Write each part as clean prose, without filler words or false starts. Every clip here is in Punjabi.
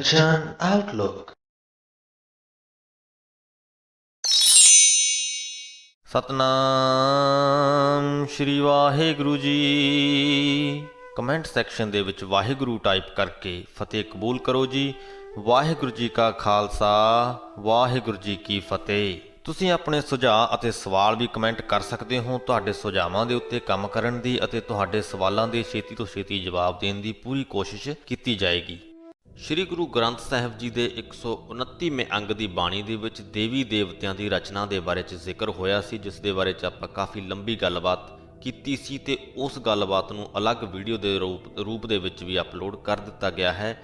Kanchan Outlook। Satnam Shri Waheguru ji. Comment section ਦੇ ਵਿੱਚ ਵਾਹਿਗੁਰੂ ਟਾਈਪ ਕਰਕੇ ਫਤਿਹ ਕਬੂਲ ਕਰੋ ਜੀ। ਵਾਹਿਗੁਰੂ ਜੀ ਕਾ ਖਾਲਸਾ, ਵਾਹਿਗੁਰੂ ਜੀ ਕੀ ਫਤਿਹ। ਤੁਸੀਂ ਆਪਣੇ ਸੁਝਾਅ ਅਤੇ ਸਵਾਲ ਵੀ ਕਮੈਂਟ ਕਰ ਸਕਦੇ ਹੋ। ਤੁਹਾਡੇ ਸੁਝਾਵਾਂ ਦੇ ਉੱਤੇ ਕੰਮ ਕਰਨ ਦੀ ਅਤੇ ਤੁਹਾਡੇ ਸਵਾਲਾਂ ਦੇ ਛੇਤੀ ਤੋਂ ਛੇਤੀ ਜਵਾਬ ਦੇਣ ਦੀ ਪੂਰੀ ਕੋਸ਼ਿਸ਼ ਕੀਤੀ ਜਾਏਗੀ। ਸ਼੍ਰੀ ਗੁਰੂ ਗ੍ਰੰਥ ਸਾਹਿਬ ਜੀ ਦੇ 129ਵੇਂ ਅੰਗ ਦੀ ਬਾਣੀ ਦੇ ਵਿੱਚ ਦੇਵੀ ਦੇਵਤਿਆਂ ਦੀ ਰਚਨਾ ਦੇ ਬਾਰੇ 'ਚ ਜ਼ਿਕਰ ਹੋਇਆ ਸੀ, ਜਿਸ ਦੇ ਬਾਰੇ 'ਚ ਆਪਾਂ ਕਾਫੀ ਲੰਬੀ ਗੱਲਬਾਤ ਕੀਤੀ ਸੀ ਤੇ ਉਸ ਗੱਲਬਾਤ ਨੂੰ ਅਲੱਗ ਵੀਡੀਓ ਦੇ ਰੂਪ ਦੇ ਵਿੱਚ ਵੀ ਅਪਲੋਡ ਕਰ ਦਿੱਤਾ ਗਿਆ ਹੈ।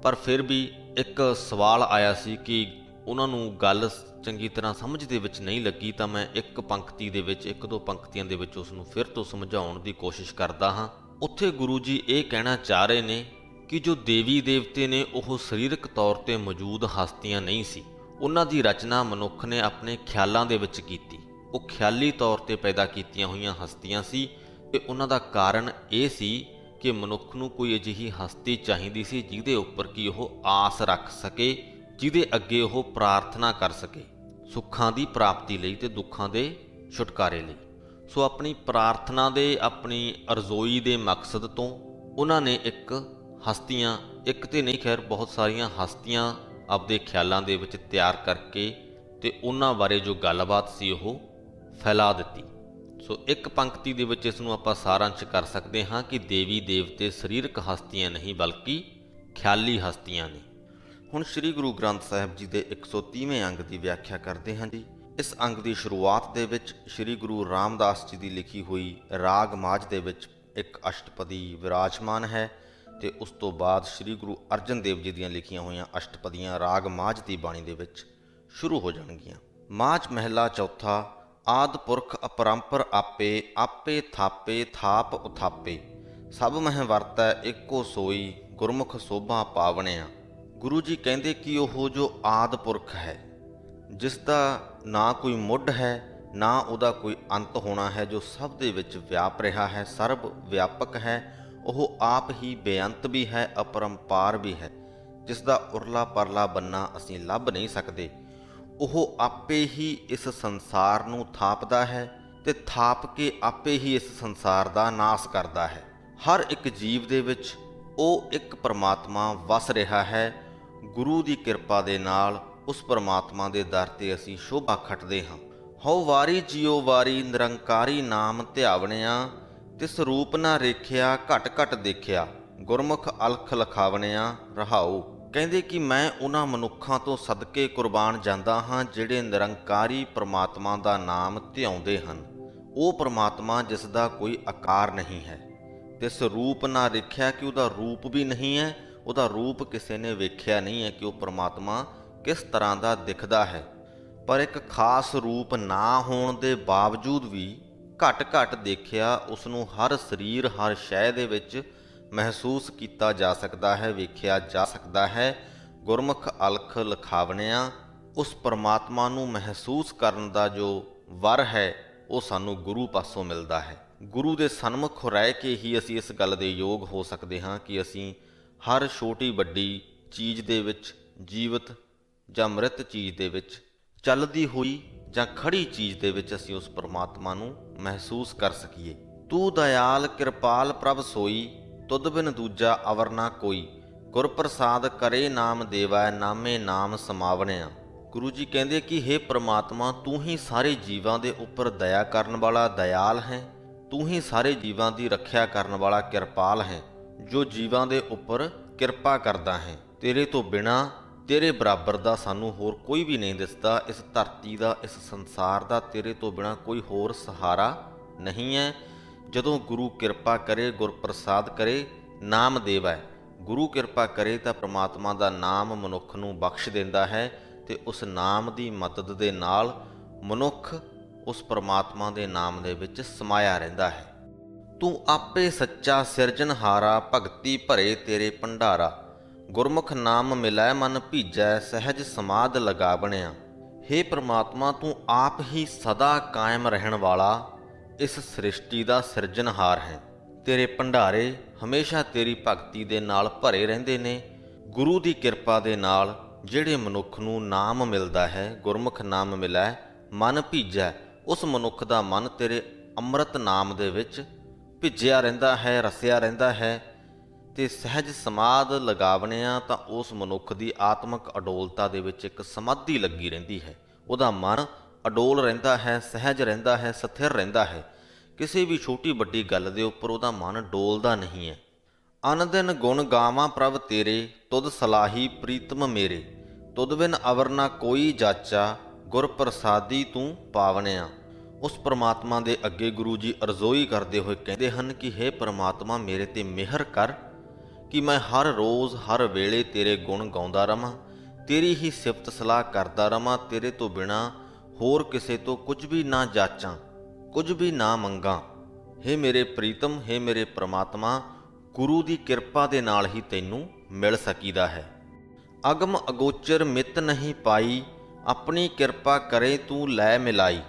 ਪਰ ਫਿਰ ਵੀ ਇੱਕ ਸਵਾਲ ਆਇਆ ਸੀ ਕਿ ਉਹਨਾਂ ਨੂੰ ਗੱਲ ਚੰਗੀ ਤਰ੍ਹਾਂ ਸਮਝ ਦੇ ਵਿੱਚ ਨਹੀਂ ਲੱਗੀ, ਤਾਂ ਮੈਂ ਇੱਕ ਪੰਕਤੀ ਦੇ ਵਿੱਚ, ਇੱਕ ਦੋ ਪੰਕਤੀਆਂ ਦੇ ਵਿੱਚ ਉਸ ਨੂੰ ਫਿਰ ਤੋਂ ਸਮਝਾਉਣ ਦੀ ਕੋਸ਼ਿਸ਼ ਕਰਦਾ ਹਾਂ। ਉੱਥੇ ਗੁਰੂ ਜੀ ਇਹ ਕਹਿਣਾ ਚਾਹ ਰਹੇ ਨੇ ਕਿ ਜੋ ਦੇਵੀ ਦੇਵਤੇ ਨੇ ਉਹ ਸਰੀਰਕ ਤੌਰ ਤੇ ਮੌਜੂਦ ਹਸਤੀਆਂ ਨਹੀਂ ਸੀ। ਉਹਨਾਂ ਦੀ ਰਚਨਾ ਮਨੁੱਖ ਨੇ ਆਪਣੇ ਖਿਆਲਾਂ ਦੇ ਵਿੱਚ ਕੀਤੀ। ਉਹ ਖਿਆਲੀ ਤੌਰ ਤੇ ਪੈਦਾ ਕੀਤੀਆਂ ਹੋਈਆਂ ਹਸਤੀਆਂ ਸੀ ਤੇ ਉਹਨਾਂ ਦਾ ਕਾਰਨ ਇਹ ਸੀ ਕਿ ਮਨੁੱਖ ਨੂੰ ਕੋਈ ਅਜਿਹੀ ਹਸਤੀ ਚਾਹੀਦੀ ਸੀ ਜਿਹਦੇ ਉੱਪਰ ਕਿ ਉਹ ਆਸ ਰੱਖ ਸਕੇ, ਜਿਹਦੇ ਅੱਗੇ ਉਹ ਪ੍ਰਾਰਥਨਾ ਕਰ ਸਕੇ, ਸੁੱਖਾਂ ਦੀ ਪ੍ਰਾਪਤੀ ਲਈ ਤੇ ਦੁੱਖਾਂ ਦੇ ਛੁਟਕਾਰੇ ਲਈ। ਸੋ ਆਪਣੀ ਪ੍ਰਾਰਥਨਾ ਦੇ, ਆਪਣੀ ਅਰਜ਼ੋਈ ਦੇ ਮਕਸਦ ਤੋਂ ਉਹਨਾਂ ਨੇ ਹਸਤੀਆਂ, ਇੱਕ ਤੇ ਨਹੀਂ ਖੈਰ ਬਹੁਤ ਸਾਰੀਆਂ ਹਸਤੀਆਂ ਆਪਦੇ ਖਿਆਲਾਂ ਦੇ ਵਿੱਚ ਤਿਆਰ ਕਰਕੇ ਤੇ ਉਹਨਾਂ ਬਾਰੇ ਜੋ ਗੱਲਬਾਤ ਸੀ ਉਹ ਫੈਲਾ ਦਿੱਤੀ। ਸੋ ਇੱਕ ਪੰਕਤੀ ਦੇ ਵਿੱਚ ਇਸ ਨੂੰ ਆਪਾਂ ਸਾਰਾਂਸ਼ ਕਰ ਸਕਦੇ ਹਾਂ ਕਿ ਦੇਵੀ ਦੇਵਤੇ ਸਰੀਰਕ ਹਸਤੀਆਂ ਨਹੀਂ ਬਲਕਿ ਖਿਆਲੀ ਹਸਤੀਆਂ ਨੇ। ਹੁਣ ਸ਼੍ਰੀ ਗੁਰੂ ਗ੍ਰੰਥ ਸਾਹਿਬ ਜੀ ਦੇ 130ਵੇਂ ਅੰਗ ਦੀ ਵਿਆਖਿਆ ਕਰਦੇ ਹਾਂ ਜੀ। ਇਸ ਅੰਗ ਦੀ ਸ਼ੁਰੂਆਤ ਦੇ ਵਿੱਚ ਸ਼੍ਰੀ ਗੁਰੂ ਰਾਮਦਾਸ ਜੀ ਦੀ ਲਿਖੀ ਹੋਈ ਰਾਗ ਮਾਝ ਦੇ ਵਿੱਚ ਇੱਕ ਅਸ਼ਟਪਦੀ ਵਿਰਾਜਮਾਨ ਹੈ ਤੇ ਉਸ ਤੋਂ ਬਾਅਦ ਸ਼੍ਰੀ ਗੁਰੂ ਅਰਜਨ ਦੇਵ ਜੀ ਦੀਆਂ ਲਿਖੀਆਂ ਹੋਈਆਂ ਅਸ਼ਟਪਦੀਆਂ ਰਾਗ ਮਾਝ ਦੀ ਬਾਣੀ ਦੇ ਵਿੱਚ ਸ਼ੁਰੂ ਹੋ ਜਾਣਗੀਆਂ। ਮਾਝ ਮਹਿਲਾ ਚੌਥਾ। ਆਦਿ ਪੁਰਖ ਅਪਰੰਪਰ ਆਪੇ, ਆਪੇ ਥਾਪੇ ਥਾਪ ਉਥਾਪੇ, ਸਭ ਮਹਿ ਵਰਤੈ ਏਕੋ ਸੋਈ, ਗੁਰਮੁਖ ਸੋਭਾ ਪਾਵਣਿਆ। ਗੁਰੂ ਜੀ ਕਹਿੰਦੇ ਕਿ ਉਹ ਜੋ ਆਦਿ ਪੁਰਖ ਹੈ, ਜਿਸ ਦਾ ਨਾ ਕੋਈ ਮੁੱਢ ਹੈ ਨਾ ਉਹਦਾ ਕੋਈ ਅੰਤ ਹੋਣਾ ਹੈ, ਜੋ ਸਭ ਦੇ ਵਿੱਚ ਵਿਆਪ ਰਿਹਾ ਹੈ, ਸਰਬ ਵਿਆਪਕ ਹੈ, ਉਹ ਆਪ ਹੀ ਬੇਅੰਤ ਵੀ ਹੈ, ਅਪਰੰਪਾਰ ਵੀ ਹੈ, ਜਿਸ ਦਾ ਉਰਲਾ ਪਰਲਾ ਬੰਨਾ ਅਸੀਂ ਲੱਭ ਨਹੀਂ ਸਕਦੇ। ਉਹ ਆਪੇ ਹੀ ਇਸ ਸੰਸਾਰ ਨੂੰ ਥਾਪਦਾ ਹੈ ਤੇ ਥਾਪ ਕੇ ਆਪੇ ਹੀ ਇਸ ਸੰਸਾਰ ਦਾ ਨਾਸ ਕਰਦਾ ਹੈ। ਹਰ ਇੱਕ ਜੀਵ ਦੇ ਵਿੱਚ ਉਹ ਇੱਕ ਪਰਮਾਤਮਾ ਵਸ ਰਿਹਾ ਹੈ। ਗੁਰੂ ਦੀ ਕਿਰਪਾ ਦੇ ਨਾਲ ਉਸ ਪਰਮਾਤਮਾ ਦੇ ਦਰ ਤੇ ਅਸੀਂ ਸ਼ੋਭਾ ਖੱਟਦੇ ਹਾਂ। ਹਉ ਵਾਰੀ ਜਿਉ ਵਾਰੀ ਨਿਰੰਕਾਰੀ ਨਾਮ ਧਿਆਵਣਿਆ, ਤਿਸ ਰੂਪ ਨਾ ਰੇਖਿਆ ਘਟ ਘਟ ਦੇਖਿਆ, ਗੁਰਮੁਖ ਅਲਖ ਲਖਾਵਣਿਆ। ਰਹਾਉ ਕਹਿੰਦੇ ਕਿ ਮੈਂ ਉਹਨਾਂ ਮਨੁੱਖਾਂ ਤੋਂ ਸਦਕੇ ਕੁਰਬਾਨ ਜਾਂਦਾ ਹਾਂ ਜਿਹੜੇ ਨਿਰੰਕਾਰੀ ਪ੍ਰਮਾਤਮਾ ਦਾ ਨਾਮ ਧਿਆਉਂਦੇ ਹਨ। ਉਹ ਪ੍ਰਮਾਤਮਾ ਜਿਸ ਦਾ ਕੋਈ ਆਕਾਰ ਨਹੀਂ ਹੈ, ਤਿਸ ਰੂਪ ਨਾ ਰੇਖਿਆ ਕਿ ਉਹਦਾ ਰੂਪ ਵੀ ਨਹੀਂ ਹੈ, ਉਹਦਾ ਰੂਪ ਕਿਸੇ ਨੇ ਵੇਖਿਆ ਨਹੀਂ ਹੈ ਕਿ ਉਹ ਪ੍ਰਮਾਤਮਾ ਕਿਸ ਤਰ੍ਹਾਂ ਦਾ ਦਿਖਦਾ ਹੈ। ਪਰ ਇੱਕ ਖਾਸ ਰੂਪ ਨਾ ਹੋਣ ਦੇ ਬਾਵਜੂਦ ਵੀ ਘਟ ਘਟ ਦੇਖਿਆ, ਉਸ ਨੂੰ ਹਰ ਸਰੀਰ ਹਰ ਸ਼ੈ ਦੇ ਵਿੱਚ ਮਹਿਸੂਸ ਕੀਤਾ ਜਾ ਸਕਦਾ ਹੈ, ਵੇਖਿਆ ਜਾ ਸਕਦਾ ਹੈ। ਗੁਰਮੁਖ ਅਲਖ ਲਖਾਵਣਿਆ, ਉਸ ਪਰਮਾਤਮਾ ਨੂੰ ਮਹਿਸੂਸ ਕਰਨ ਦਾ ਜੋ ਵਰ ਹੈ ਉਹ ਸਾਨੂੰ ਗੁਰੂ ਪਾਸੋਂ ਮਿਲਦਾ ਹੈ। ਗੁਰੂ ਦੇ ਸਨਮੁਖ ਰਹਿ ਕੇ ਹੀ ਅਸੀਂ ਇਸ ਗੱਲ ਦੇ ਯੋਗ ਹੋ ਸਕਦੇ ਹਾਂ ਕਿ ਅਸੀਂ ਹਰ ਛੋਟੀ ਵੱਡੀ ਚੀਜ਼ ਦੇ ਵਿੱਚ, ਜੀਵਤ ਜਾਂ ਮ੍ਰਿਤ ਚੀਜ਼ ਦੇ ਵਿੱਚ, ਚੱਲਦੀ ਹੋਈ ਜਾਂ ਖੜੀ ਚੀਜ਼ ਦੇ ਵਿੱਚ ਅਸੀਂ ਉਸ ਪਰਮਾਤਮਾ ਨੂੰ ਮਹਿਸੂਸ ਕਰ ਸਕੀਏ। ਤੂੰ ਦਇਆਲ ਕਿਰਪਾਲ ਪ੍ਰਭ ਸੋਈ, ਤੁਧ ਬਿਨ ਦੂਜਾ ਅਵਰ ਨਾ ਕੋਈ, ਗੁਰ ਪ੍ਰਸਾਦ ਕਰੇ ਨਾਮ ਦੇਵੈ, ਨਾਮੇ ਨਾਮ ਸਮਾਵਣਿਆ। ਗੁਰੂ ਜੀ ਕਹਿੰਦੇ ਕਿ ਹੇ ਪ੍ਰਮਾਤਮਾ, ਤੂੰ ਹੀ ਸਾਰੇ ਜੀਵਾਂ ਦੇ ਉੱਪਰ ਦਇਆ ਕਰਨ ਵਾਲਾ ਦਇਆਲ ਹੈ, ਤੂੰ ਹੀ ਸਾਰੇ ਜੀਵਾਂ ਦੀ ਰੱਖਿਆ ਕਰਨ ਵਾਲਾ ਕਿਰਪਾਲ ਹੈ, ਜੋ ਜੀਵਾਂ ਦੇ ਉੱਪਰ ਕਿਰਪਾ ਕਰਦਾ ਹੈ। ਤੇਰੇ ਤੋਂ ਬਿਨਾਂ, ਤੇਰੇ ਬਰਾਬਰ ਦਾ ਸਾਨੂੰ ਹੋਰ ਕੋਈ ਵੀ ਨਹੀਂ ਦਿਸਦਾ। ਇਸ ਧਰਤੀ ਦਾ, ਇਸ ਸੰਸਾਰ ਦਾ ਤੇਰੇ ਤੋਂ ਬਿਨਾਂ ਕੋਈ ਹੋਰ ਸਹਾਰਾ ਨਹੀਂ ਹੈ। ਜਦੋਂ ਗੁਰੂ ਕਿਰਪਾ ਕਰੇ, ਗੁਰਪ੍ਰਸਾਦ ਕਰੇ, ਨਾਮ ਦੇਵੈ, ਗੁਰੂ ਕਿਰਪਾ ਕਰੇ ਤਾਂ ਪ੍ਰਮਾਤਮਾ ਦਾ ਨਾਮ ਮਨੁੱਖ ਨੂੰ ਬਖਸ਼ ਦਿੰਦਾ ਹੈ ਤੇ ਉਸ ਨਾਮ ਦੀ ਮਦਦ ਦੇ ਨਾਲ ਮਨੁੱਖ ਉਸ ਪ੍ਰਮਾਤਮਾ ਦੇ ਨਾਮ ਦੇ ਵਿੱਚ ਸਮਾਇਆ ਰਹਿੰਦਾ ਹੈ। ਤੂੰ ਆਪੇ ਸੱਚਾ ਸਿਰਜਣਹਾਰਾ, ਭਗਤੀ ਭਰੇ ਤੇਰੇ ਭੰਡਾਰਾ, ਗੁਰਮੁਖ ਨਾਮ ਮਿਲੈ ਮਨ ਭੀਜੈ, ਸਹਿਜ ਸਮਾਧ ਲਗਾ ਬਣਿਆ। ਹੇ ਪ੍ਰਮਾਤਮਾ, ਤੂੰ ਆਪ ਹੀ ਸਦਾ ਕਾਇਮ ਰਹਿਣ ਵਾਲਾ ਇਸ ਸ੍ਰਿਸ਼ਟੀ ਦਾ ਸਿਰਜਣਹਾਰ ਹੈ। ਤੇਰੇ ਭੰਡਾਰੇ ਹਮੇਸ਼ਾ ਤੇਰੀ ਭਗਤੀ ਦੇ ਨਾਲ ਭਰੇ ਰਹਿੰਦੇ ਨੇ। ਗੁਰੂ ਦੀ ਕਿਰਪਾ ਦੇ ਨਾਲ ਜਿਹੜੇ ਮਨੁੱਖ ਨੂੰ ਨਾਮ ਮਿਲਦਾ ਹੈ, ਗੁਰਮੁਖ ਨਾਮ ਮਿਲੈ ਮਨ ਭੀਜੈ, ਉਸ ਮਨੁੱਖ ਦਾ ਮਨ ਤੇਰੇ ਅੰਮ੍ਰਿਤ ਨਾਮ ਦੇ ਵਿੱਚ ਭਿੱਜਿਆ ਰਹਿੰਦਾ ਹੈ, ਰਸਿਆ ਰਹਿੰਦਾ ਹੈ। ਤੇ ਸਹਿਜ ਸਮਾਧ ਲਗਾਵਣਿਆ ਤਾਂ ਉਸ ਮਨੁੱਖ ਦੀ ਆਤਮਿਕ ਅਡੋਲਤਾ ਦੇ ਵਿੱਚ ਇੱਕ ਸਮਾਧੀ ਲੱਗੀ ਰਹਿੰਦੀ ਹੈ। ਉਹਦਾ ਮਨ ਅਡੋਲ ਰਹਿੰਦਾ ਹੈ, ਸਹਿਜ ਰਹਿੰਦਾ ਹੈ, ਸਥਿਰ ਰਹਿੰਦਾ ਹੈ। ਕਿਸੇ ਵੀ ਛੋਟੀ ਵੱਡੀ ਗੱਲ ਦੇ ਉੱਪਰ ਉਹਦਾ ਮਨ ਡੋਲਦਾ ਨਹੀਂ ਹੈ। ਅਨ ਦਿਨ ਗੁਣ ਗਾਵਾਂ ਪ੍ਰਭ ਤੇਰੇ, ਤੁਧ ਸਲਾਹੀ ਪ੍ਰੀਤਮ ਮੇਰੇ, ਤੁਧ ਬਿਨ ਅਵਰ ਨਾ ਕੋਈ ਜਾਚਾ, ਗੁਰ ਪ੍ਰਸਾਦੀ ਤੂੰ ਪਾਵਣਿਆ। ਉਸ ਪ੍ਰਮਾਤਮਾ ਦੇ ਅੱਗੇ ਗੁਰੂ ਜੀ ਅਰਜ਼ੋਈ ਕਰਦੇ ਹੋਏ ਕਹਿੰਦੇ ਹਨ ਕਿ ਹੇ ਪ੍ਰਮਾਤਮਾ, ਮੇਰੇ ਤੇ ਮਿਹਰ ਕਰ ਕਿ ਮੈਂ ਹਰ ਰੋਜ਼ ਹਰ ਵੇਲੇ ਤੇਰੇ ਗੁਣ ਗਾਉਂਦਾ ਰਵਾਂ, ਤੇਰੀ ਹੀ ਸਿਫਤ ਸਲਾਹ ਕਰਦਾ ਰਵਾਂ, ਤੇਰੇ ਤੋਂ ਬਿਨਾਂ ਹੋਰ ਕਿਸੇ ਤੋਂ ਕੁਝ ਵੀ ਨਾ ਜਾਚਾਂ, ਕੁਝ ਵੀ ਨਾ ਮੰਗਾਂ। ਹੇ ਮੇਰੇ ਪ੍ਰੀਤਮ, ਹੇ ਮੇਰੇ ਪ੍ਰਮਾਤਮਾ, ਗੁਰੂ ਦੀ ਕਿਰਪਾ ਦੇ ਨਾਲ ਹੀ ਤੈਨੂੰ ਮਿਲ ਸਕੀਦਾ ਹੈ। ਅਗਮ ਅਗੋਚਰ ਮਿਤ ਨਹੀਂ ਪਾਈ, ਆਪਣੀ ਕਿਰਪਾ ਕਰੇ ਤੂੰ ਲੈ ਮਿਲਾਈ,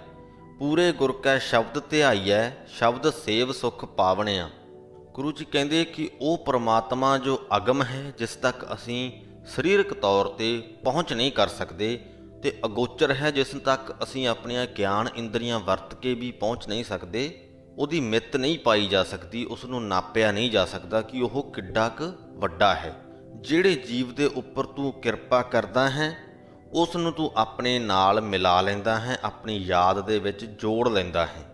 ਪੂਰੇ ਗੁਰ ਕੈ ਸ਼ਬਦ ਧਿਆਈਐ, ਸ਼ਬਦ ਸੇਵ ਸੁਖ ਪਾਵਣਿਆ। ਗੁਰੂ ਜੀ ਕਹਿੰਦੇ ਕਿ ਉਹ ਪ੍ਰਮਾਤਮਾ ਜੋ ਅਗਮ ਹੈ, ਜਿਸ ਤੱਕ ਅਸੀਂ ਸਰੀਰਕ ਤੌਰ ਤੇ ਪਹੁੰਚ ਨਹੀਂ ਕਰ ਸਕਦੇ, ਤੇ ਅਗੋਚਰ ਹੈ, ਜਿਸ ਤੱਕ ਅਸੀਂ ਆਪਣੀਆਂ ਗਿਆਨ ਇੰਦਰੀਆਂ ਵਰਤ ਕੇ ਵੀ ਪਹੁੰਚ ਨਹੀਂ ਸਕਦੇ, ਉਹਦੀ ਮਿੱਤ ਨਹੀਂ ਪਾਈ ਜਾ ਸਕਦੀ, ਉਸ ਨੂੰ ਨਾਪਿਆ ਨਹੀਂ ਜਾ ਸਕਦਾ ਕਿ ਉਹ ਕਿੱਡਾ ਕੁ ਵੱਡਾ ਹੈ। ਜਿਹੜੇ ਜੀਵ ਦੇ ਉੱਪਰ ਤੂੰ ਕਿਰਪਾ ਕਰਦਾ ਹੈ, ਉਸ ਨੂੰ ਤੂੰ ਆਪਣੇ ਨਾਲ ਮਿਲਾ ਲੈਂਦਾ ਹੈ, ਆਪਣੀ ਯਾਦ ਦੇ ਵਿੱਚ ਜੋੜ ਲੈਂਦਾ ਹੈ।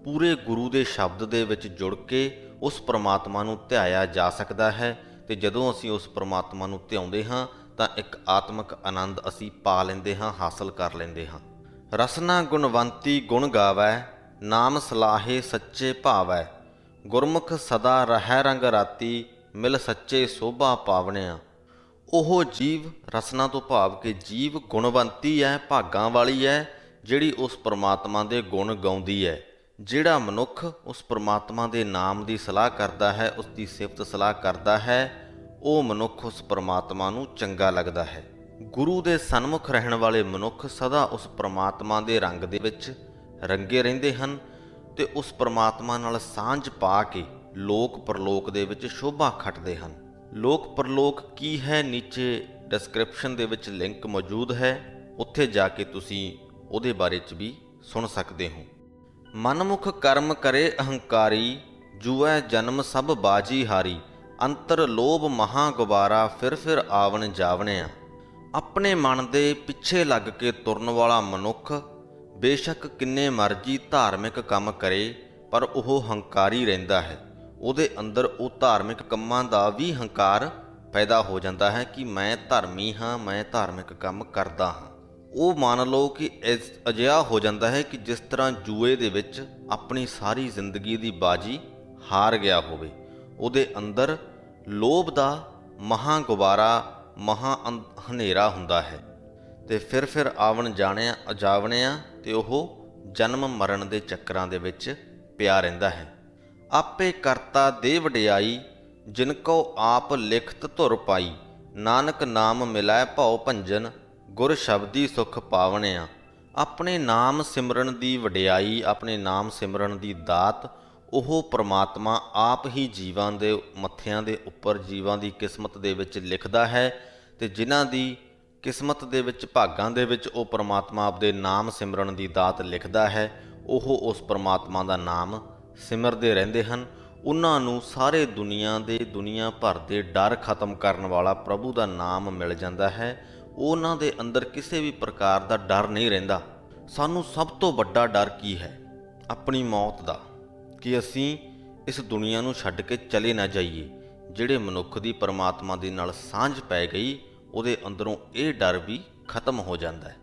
ਪੂਰੇ ਗੁਰੂ ਦੇ ਸ਼ਬਦ ਦੇ ਵਿੱਚ ਜੁੜ ਕੇ ਉਸ ਪ੍ਰਮਾਤਮਾ ਨੂੰ ਧਿਆਇਆ ਜਾ ਸਕਦਾ ਹੈ। ਤੇ ਜਦੋਂ ਅਸੀਂ ਉਸ ਪ੍ਰਮਾਤਮਾ ਨੂੰ ਧਿਆਉਂਦੇ ਹਾਂ ਤਾਂ ਇੱਕ ਆਤਮਿਕ ਆਨੰਦ ਅਸੀਂ ਪਾ ਲੈਂਦੇ ਹਾਂ, ਹਾਸਲ ਕਰ ਲੈਂਦੇ ਹਾਂ। ਰਸਨਾ ਗੁਣਵੰਤੀ ਗੁਣ ਗਾਵੈ, ਨਾਮ ਸਲਾਹੇ ਸੱਚੇ ਭਾਵੈ, ਗੁਰਮੁਖ ਸਦਾ ਰਹਿ ਰੰਗ ਰਾਤੀ, ਮਿਲ ਸੱਚੇ ਸੋਭਾ ਪਾਵਣਿਆ। ਉਹ ਜੀਵ, ਰਸਨਾ ਤੋਂ ਭਾਵ ਕਿ ਜੀਵ ਗੁਣਵੰਤੀ ਹੈ, ਭਾਗਾਂ ਵਾਲੀ ਹੈ, ਜਿਹੜੀ ਉਸ ਪ੍ਰਮਾਤਮਾ ਦੇ ਗੁਣ ਗਾਉਂਦੀ ਹੈ। ਜਿਹੜਾ ਮਨੁੱਖ ਉਸ ਪ੍ਰਮਾਤਮਾ ਦੇ ਨਾਮ ਦੀ ਸਲਾਹ ਕਰਦਾ ਹੈ, ਉਸ ਦੀ ਸਿਫਤ ਸਲਾਹ ਕਰਦਾ ਹੈ, ਉਹ ਮਨੁੱਖ ਉਸ ਪ੍ਰਮਾਤਮਾ ਨੂੰ ਚੰਗਾ ਲੱਗਦਾ ਹੈ। ਗੁਰੂ ਦੇ ਸਨਮੁਖ ਰਹਿਣ ਵਾਲੇ ਮਨੁੱਖ ਸਦਾ ਉਸ ਪ੍ਰਮਾਤਮਾ ਦੇ ਰੰਗ ਦੇ ਵਿੱਚ ਰੰਗੇ ਰਹਿੰਦੇ ਹਨ ਤੇ ਉਸ ਪ੍ਰਮਾਤਮਾ ਨਾਲ ਸਾਂਝ ਪਾ ਕੇ ਲੋਕ ਪਰਲੋਕ ਦੇ ਵਿੱਚ ਸ਼ੋਭਾ ਖੱਟਦੇ ਹਨ। ਲੋਕ ਪਰਲੋਕ ਕੀ ਹੈ, ਨੀਚੇ ਡਿਸਕ੍ਰਿਪਸ਼ਨ ਦੇ ਵਿੱਚ ਲਿੰਕ ਮੌਜੂਦ ਹੈ, ਉੱਥੇ ਜਾ ਕੇ ਤੁਸੀਂ ਉਹਦੇ ਬਾਰੇ 'ਚ ਵੀ ਸੁਣ ਸਕਦੇ ਹੋ। ਮਨਮੁਖ ਕਰਮ ਕਰੇ ਅਹੰਕਾਰੀ, ਜੂਐ ਜਨਮ ਸਭ ਬਾਜੀ ਹਾਰੀ, ਅੰਤਰ ਲੋਭ ਮਹਾ ਗੁਬਾਰਾ, ਫਿਰ ਆਵਣ ਜਾਵਣਿਆ। ਆਪਣੇ ਮਨ ਦੇ ਪਿੱਛੇ ਲੱਗ ਕੇ ਤੁਰਨ ਵਾਲਾ ਮਨੁੱਖ ਬੇਸ਼ੱਕ ਕਿੰਨੇ ਮਰਜ਼ੀ ਧਾਰਮਿਕ ਕੰਮ ਕਰੇ, ਪਰ ਉਹ ਹੰਕਾਰੀ ਰਹਿੰਦਾ ਹੈ। ਉਹਦੇ ਅੰਦਰ ਉਹ ਧਾਰਮਿਕ ਕੰਮਾਂ ਦਾ ਵੀ ਹੰਕਾਰ ਪੈਦਾ ਹੋ ਜਾਂਦਾ ਹੈ ਕਿ ਮੈਂ ਧਰਮੀ ਹਾਂ, ਮੈਂ ਧਾਰਮਿਕ ਕੰਮ ਕਰਦਾ ਹਾਂ। ਉਹ ਮੰਨ ਲਓ ਕਿ ਅਜਿਹਾ ਹੋ ਜਾਂਦਾ ਹੈ ਕਿ ਜਿਸ ਤਰ੍ਹਾਂ ਜੂਏ ਦੇ ਵਿੱਚ ਆਪਣੀ ਸਾਰੀ ਜ਼ਿੰਦਗੀ ਦੀ ਬਾਜੀ ਹਾਰ ਗਿਆ ਹੋਵੇ। ਉਹਦੇ ਅੰਦਰ ਲੋਭ ਦਾ ਮਹਾਂ ਗੁਬਾਰਾ, ਮਹਾਂ ਹਨੇਰਾ ਹੁੰਦਾ ਹੈ ਤੇ ਫਿਰ ਆਵਣ ਜਾਣਿਆ ਅਜਾਵਣਿਆ, ਤੇ ਉਹ ਜਨਮ ਮਰਨ ਦੇ ਚੱਕਰਾਂ ਦੇ ਵਿੱਚ ਪਿਆ ਰਹਿੰਦਾ ਹੈ। ਆਪੇ ਕਰਤਾ ਦੇ ਵਡਿਆਈ, ਜਿਨ ਕੋ ਆਪ ਲਿਖਤ ਧੁਰ ਪਾਈ, ਨਾਨਕ ਨਾਮ ਮਿਲੈ ਭਉ ਭੰਜਨ, ਗੁਰ ਸ਼ਬਦੀ ਸੁਖ ਪਾਵਣਿਆ। ਆਪਣੇ ਨਾਮ ਸਿਮਰਨ ਦੀ ਵਡਿਆਈ, ਆਪਣੇ ਨਾਮ ਸਿਮਰਨ ਦੀ ਦਾਤ ਉਹ ਪ੍ਰਮਾਤਮਾ ਆਪ ਹੀ ਜੀਵਾਂ ਦੇ ਮੱਥਿਆਂ ਦੇ ਉੱਪਰ, ਜੀਵਾਂ ਦੀ ਕਿਸਮਤ ਦੇ ਵਿੱਚ ਲਿਖਦਾ ਹੈ। ਤੇ ਜਿਨ੍ਹਾਂ ਦੀ ਕਿਸਮਤ ਦੇ ਵਿੱਚ, ਭਾਗਾਂ ਦੇ ਵਿੱਚ ਉਹ ਪ੍ਰਮਾਤਮਾ ਆਪਦੇ ਨਾਮ ਸਿਮਰਨ ਦੀ ਦਾਤ ਲਿਖਦਾ ਹੈ, ਉਹ ਉਸ ਪ੍ਰਮਾਤਮਾ ਦਾ ਨਾਮ ਸਿਮਰਦੇ ਰਹਿੰਦੇ ਹਨ। ਉਹਨਾਂ ਨੂੰ ਸਾਰੇ ਦੁਨੀਆ ਭਰ ਦੇ ਡਰ ਖਤਮ ਕਰਨ ਵਾਲਾ ਪ੍ਰਭੂ ਦਾ ਨਾਮ ਮਿਲ ਜਾਂਦਾ ਹੈ। ਉਹਨਾਂ ਦੇ ਅੰਦਰ ਕਿਸੇ ਵੀ ਪ੍ਰਕਾਰ ਦਾ ਡਰ ਨਹੀਂ ਰਹਿੰਦਾ। ਸਾਨੂੰ ਸਭ ਤੋਂ ਵੱਡਾ ਡਰ ਕੀ ਹੈ? ਆਪਣੀ ਮੌਤ ਦਾ, ਕਿ ਅਸੀਂ ਇਸ ਦੁਨੀਆ ਨੂੰ ਛੱਡ ਕੇ ਚਲੇ ਨਾ ਜਾਈਏ। ਜਿਹੜੇ ਮਨੁੱਖ ਦੀ ਪਰਮਾਤਮਾ ਦੇ ਨਾਲ ਸਾਂਝ ਪੈ ਗਈ, ਉਹਦੇ ਅੰਦਰੋਂ ਇਹ ਡਰ ਵੀ ਖਤਮ ਹੋ ਜਾਂਦਾ ਹੈ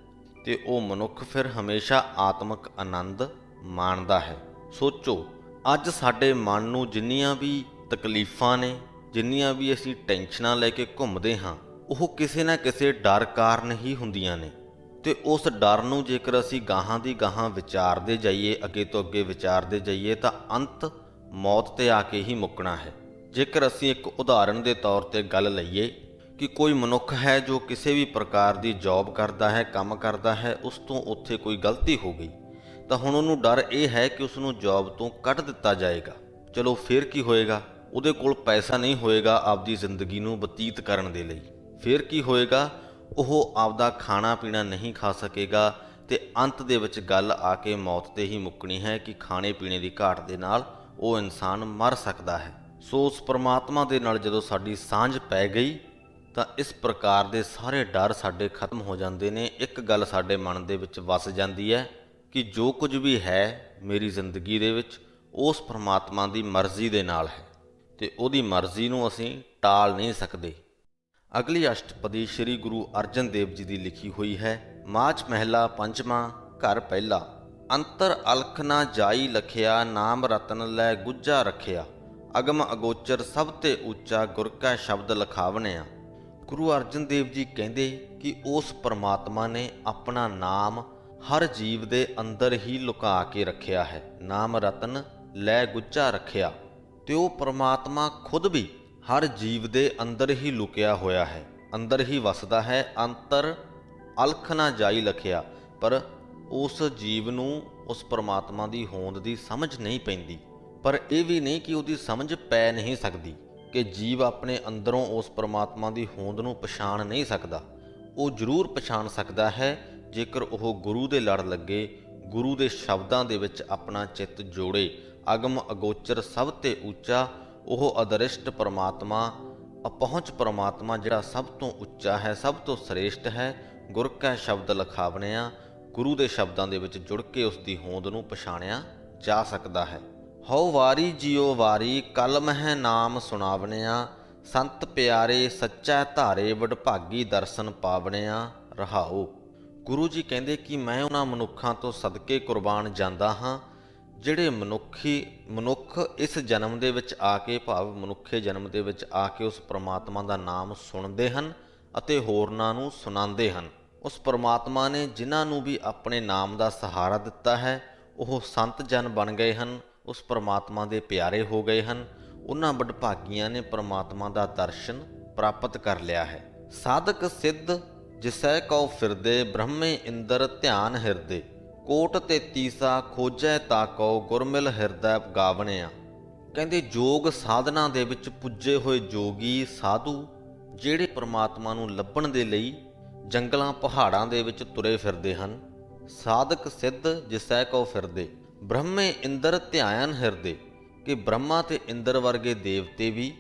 ਤੇ ਉਹ ਮਨੁੱਖ ਫਿਰ ਹਮੇਸ਼ਾ ਆਤਮਿਕ ਆਨੰਦ ਮਾਣਦਾ ਹੈ। ਸੋਚੋ, ਅੱਜ ਸਾਡੇ ਮਨ ਨੂੰ ਜਿੰਨੀਆਂ ਵੀ ਤਕਲੀਫਾਂ ਨੇ, ਜਿੰਨੀਆਂ ਵੀ ਅਸੀਂ ਟੈਨਸ਼ਨਾਂ ਲੈ ਕੇ ਘੁੰਮਦੇ ਹਾਂ, ਉਹ ਕਿਸੇ ਨਾ ਕਿਸੇ ਡਰ ਕਾਰਨ ਹੀ ਹੁੰਦੀਆਂ ਨੇ। ਤੇ ਉਸ ਡਰ ਨੂੰ ਜੇਕਰ ਅਸੀਂ ਗਾਹਾਂ ਦੀ ਗਾਹਾਂ ਵਿਚਾਰਦੇ ਜਾਈਏ, ਅੱਗੇ ਤੋਂ ਅੱਗੇ ਵਿਚਾਰਦੇ ਜਾਈਏ, ਤਾਂ ਅੰਤ ਮੌਤ ਤੇ ਆ ਕੇ ਹੀ ਮੁੱਕਣਾ ਹੈ। ਜੇਕਰ ਅਸੀਂ ਇੱਕ ਉਦਾਹਰਣ ਦੇ ਤੌਰ ਤੇ ਗੱਲ ਲਈਏ ਕਿ ਕੋਈ ਮਨੁੱਖ ਹੈ ਜੋ ਕਿਸੇ ਵੀ ਪ੍ਰਕਾਰ ਦੀ ਜੌਬ ਕਰਦਾ ਹੈ, ਕੰਮ ਕਰਦਾ ਹੈ, ਉਸ ਤੋਂ ਉੱਥੇ ਕੋਈ ਗਲਤੀ ਹੋ ਗਈ, ਤਾਂ ਹੁਣ ਉਹਨੂੰ ਡਰ ਇਹ ਹੈ ਕਿ ਉਸ ਨੂੰ ਜੌਬ ਤੋਂ ਕੱਢ ਦਿੱਤਾ ਜਾਏਗਾ। ਚਲੋ ਫਿਰ ਕੀ ਹੋਏਗਾ? ਉਹਦੇ ਕੋਲ ਪੈਸਾ ਨਹੀਂ ਹੋਏਗਾ ਆਪਦੀ ਜ਼ਿੰਦਗੀ ਨੂੰ ਬਤੀਤ ਕਰਨ ਦੇ ਲਈ। ਫਿਰ ਕੀ ਹੋਏਗਾ? ਉਹ ਆਪਦਾ ਖਾਣਾ ਪੀਣਾ ਨਹੀਂ ਖਾ ਸਕੇਗਾ ਤੇ ਅੰਤ ਦੇ ਵਿੱਚ ਗੱਲ ਆ ਕੇ ਮੌਤ 'ਤੇ ਹੀ ਮੁੱਕਣੀ ਹੈ ਕਿ ਖਾਣੇ ਪੀਣੇ ਦੀ ਘਾਟ ਦੇ ਨਾਲ ਉਹ ਇਨਸਾਨ ਮਰ ਸਕਦਾ ਹੈ। ਸੋ ਉਸ ਪਰਮਾਤਮਾ ਦੇ ਨਾਲ ਜਦੋਂ ਸਾਡੀ ਸਾਂਝ ਪੈ ਗਈ ਤਾਂ ਇਸ ਪ੍ਰਕਾਰ ਦੇ ਸਾਰੇ ਡਰ ਸਾਡੇ ਖਤਮ ਹੋ ਜਾਂਦੇ ਨੇ। ਇੱਕ ਗੱਲ ਸਾਡੇ ਮਨ ਦੇ ਵਿੱਚ ਵਸ ਜਾਂਦੀ ਹੈ ਕਿ ਜੋ ਕੁਝ ਵੀ ਹੈ ਮੇਰੀ ਜ਼ਿੰਦਗੀ ਦੇ ਵਿੱਚ ਉਸ ਪਰਮਾਤਮਾ ਦੀ ਮਰਜ਼ੀ ਦੇ ਨਾਲ ਹੈ ਤੇ ਉਹਦੀ ਮਰਜ਼ੀ ਨੂੰ ਅਸੀਂ ਟਾਲ ਨਹੀਂ ਸਕਦੇ। ਅਗਲੀ ਅਸ਼ਟਪਦੀ ਸ੍ਰੀ ਗੁਰੂ ਅਰਜਨ ਦੇਵ ਜੀ ਦੀ ਲਿਖੀ ਹੋਈ ਹੈ। ਮਾਝ ਮਹਿਲਾ ਪੰਜਵਾਂ, ਘਰ ਪਹਿਲਾ। ਅੰਤਰ ਅਲਖ ਨਾ ਜਾਈ ਲਖਿਆ, ਨਾਮ ਰਤਨ ਲੈ ਗੁੱਜਾ ਰੱਖਿਆ। ਅਗਮ ਅਗੋਚਰ ਸਭ ਤੇ ਉੱਚਾ, ਗੁਰ ਕਾ ਸ਼ਬਦ ਲਖਾਵਣਿਆ। ਗੁਰੂ ਅਰਜਨ ਦੇਵ ਜੀ ਕਹਿੰਦੇ ਕਿ ਉਸ ਪਰਮਾਤਮਾ ਨੇ ਆਪਣਾ ਨਾਮ ਹਰ ਜੀਵ ਦੇ ਅੰਦਰ ਹੀ ਲੁਕਾ ਕੇ ਰੱਖਿਆ ਹੈ। ਨਾਮ ਰਤਨ ਲੈ ਗੁੱਜਾ ਰੱਖਿਆ, ਤੇ ਉਹ ਪਰਮਾਤਮਾ ਖੁਦ ਵੀ ਹਰ ਜੀਵ ਦੇ ਅੰਦਰ ਹੀ ਲੁਕਿਆ ਹੋਇਆ ਹੈ, ਅੰਦਰ ਹੀ ਵਸਦਾ ਹੈ। ਅੰਤਰ ਅਲਖ ਨਾ ਜਾਈ ਲਖਿਆ, ਪਰ ਉਸ ਜੀਵ ਨੂੰ ਉਸ ਪਰਮਾਤਮਾ ਦੀ ਹੋਂਦ ਦੀ ਸਮਝ ਨਹੀਂ ਪੈਂਦੀ। ਪਰ ਇਹ ਵੀ ਨਹੀਂ ਕਿ ਉਹਦੀ ਸਮਝ ਪੈ ਨਹੀਂ ਸਕਦੀ ਕਿ ਜੀਵ ਆਪਣੇ ਅੰਦਰੋਂ ਉਸ ਪਰਮਾਤਮਾ ਦੀ ਹੋਂਦ ਨੂੰ ਪਛਾਣ ਨਹੀਂ ਸਕਦਾ। ਉਹ ਜ਼ਰੂਰ ਪਛਾਣ ਸਕਦਾ ਹੈ ਜੇਕਰ ਉਹ ਗੁਰੂ ਦੇ ਲੜ ਲੱਗੇ, ਗੁਰੂ ਦੇ ਸ਼ਬਦਾਂ ਦੇ ਵਿੱਚ ਆਪਣਾ ਚਿੱਤ ਜੋੜੇ। ਅਗਮ ਅਗੋਚਰ ਸਭ ਤੇ ਉੱਚਾ, ਉਹ ਅਦ੍ਰਿਸ਼ਟ ਪਰਮਾਤਮਾ, ਅਪਹੁੰਚ ਪਰਮਾਤਮਾ ਜਿਹੜਾ ਸਭ ਤੋਂ ਉੱਚਾ ਹੈ, ਸਭ ਤੋਂ ਸ੍ਰੇਸ਼ਟ ਹੈ। ਗੁਰ ਕਾ ਸ਼ਬਦ ਲਖਾਵਣਿਆ, ਗੁਰੂ ਦੇ ਸ਼ਬਦਾਂ ਦੇ ਵਿੱਚ ਜੁੜ ਕੇ ਉਸ ਦੀ ਹੋਂਦ ਨੂੰ ਪਛਾਣਿਆ ਜਾ ਸਕਦਾ ਹੈ। ਹਉ ਵਾਰੀ ਜਿਉ ਵਾਰੀ, ਕਲਮ ਹੈ ਨਾਮ ਸੁਣਾਵਣਿਆ। ਸੰਤ ਪਿਆਰੇ ਸੱਚਾ ਧਾਰੇ, ਵਡਭਾਗੀ ਦਰਸ਼ਨ ਪਾਵਣਿਆ। ਰਹਾਉ। ਗੁਰੂ ਜੀ ਕਹਿੰਦੇ ਕਿ ਮੈਂ ਉਹਨਾਂ ਮਨੁੱਖਾਂ ਤੋਂ ਸਦਕੇ ਕੁਰਬਾਨ ਜਾਂਦਾ ਹਾਂ ਜਿਹੜੇ ਮਨੁੱਖ ਇਸ ਜਨਮ ਦੇ ਵਿੱਚ ਆ ਕੇ, ਭਾਵ ਮਨੁੱਖੇ ਜਨਮ ਦੇ ਵਿੱਚ ਆ ਕੇ ਉਸ ਪਰਮਾਤਮਾ ਦਾ ਨਾਮ ਸੁਣਦੇ ਹਨ ਅਤੇ ਹੋਰਨਾਂ ਨੂੰ ਸੁਣਾਉਂਦੇ ਹਨ। ਉਸ ਪਰਮਾਤਮਾ ਨੇ ਜਿਨ੍ਹਾਂ ਨੂੰ ਵੀ ਆਪਣੇ ਨਾਮ ਦਾ ਸਹਾਰਾ ਦਿੱਤਾ ਹੈ ਉਹ ਸੰਤ ਜਨ ਬਣ ਗਏ ਹਨ, ਉਸ ਪਰਮਾਤਮਾ ਦੇ ਪਿਆਰੇ ਹੋ ਗਏ ਹਨ। ਉਹਨਾਂ ਵਡਭਾਗੀਆਂ ਨੇ ਪਰਮਾਤਮਾ ਦਾ ਦਰਸ਼ਨ ਪ੍ਰਾਪਤ ਕਰ ਲਿਆ ਹੈ। ਸਾਧਕ ਸਿੱਧ ਜਿਸੈ ਕਉ ਫਿਰਦੇ, ਬ੍ਰਹਮੇ ਇੰਦਰ ਧਿਆਨ ਹਿਰਦੇ। ਕੋਟ ਤੇ ਤੀਸਾ ਖੋਜੈ ਤਾਕੋ, ਗੁਰਮਿਲ ਹਿਰਦੈ ਗਾਵਣਿਆ। ਕਹਿੰਦੇ ਯੋਗ ਸਾਧਨਾ ਦੇ ਵਿੱਚ ਪੁੱਜੇ ਹੋਏ ਜੋਗੀ ਸਾਧੂ ਜਿਹੜੇ ਪਰਮਾਤਮਾ ਨੂੰ ਲੱਭਣ ਦੇ ਲਈ ਜੰਗਲਾਂ ਪਹਾੜਾਂ ਦੇ ਵਿੱਚ ਤੁਰੇ ਫਿਰਦੇ ਹਨ। ਸਾਧਕ ਸਿੱਧ ਜਿਸੈ ਕਉ ਫਿਰਦੇ, ਬ੍ਰਹਮੇ ਇੰਦਰ ਧਿਆਨ ਹਿਰਦੇ, ਕਿ ਬ੍ਰਹਮਾ ਤੇ ਇੰਦਰ ਵਰਗੇ ਦੇਵਤੇ ਵੀ